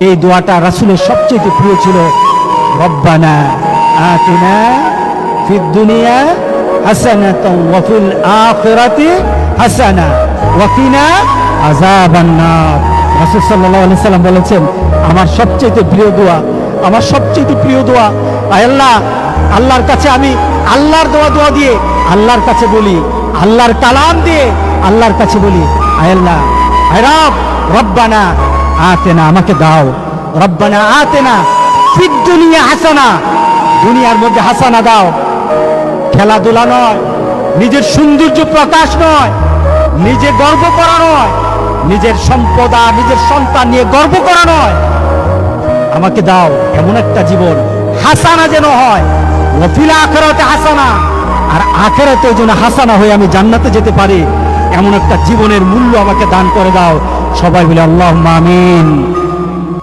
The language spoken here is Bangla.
এই দোয়াটা রাসূলের সবচেয়ে প্রিয় ছিল, রব্বানা আতিনা ফিদ দুনিয়া হাসানাতাও ওয়া ফিল আখিরাতি হাসানা ওয়া কিনা আযাবান নার। রাসূল সাল্লাল্লাহু আলাইহি সাল্লাম বলেছেন, আমার সবচেয়ে প্রিয় দোয়া, আমার সবচেয়ে প্রিয় দোয়া, আল্লাহ, আল্লাহর কাছে আমি আল্লাহর দোয়া দিয়ে আল্লাহর কাছে বলি, আল্লাহর কালাম দিয়ে আল্লাহর কাছে বলি, আল্লাহ রব, রব্বানা আতেনা, আমাকে দাও, রব্বানা আতেনা ফিদ দুনিয়া হাসানা, দুনিয়ার মধ্যে হাসানা দাও। খেলাধুলা নয়, নিজের সৌন্দর্য প্রকাশ নয়, নিজে গর্ব করা নয়, নিজের সম্পদ আর নিজের সন্তান নিয়ে গর্ব করা নয়, আমাকে দাও এমন একটা জীবন হাসানা যেন হয়, ওয়াফিল আখিরাতে হাসানা, আর আখিরাতে যেন হাসানা হয়ে আমি জান্নাতে যেতে পারি, এমন একটা জীবনের মূল্য আমাকে দান করে দাও। সবাই বলে আল্লাহুম্মা আমিন।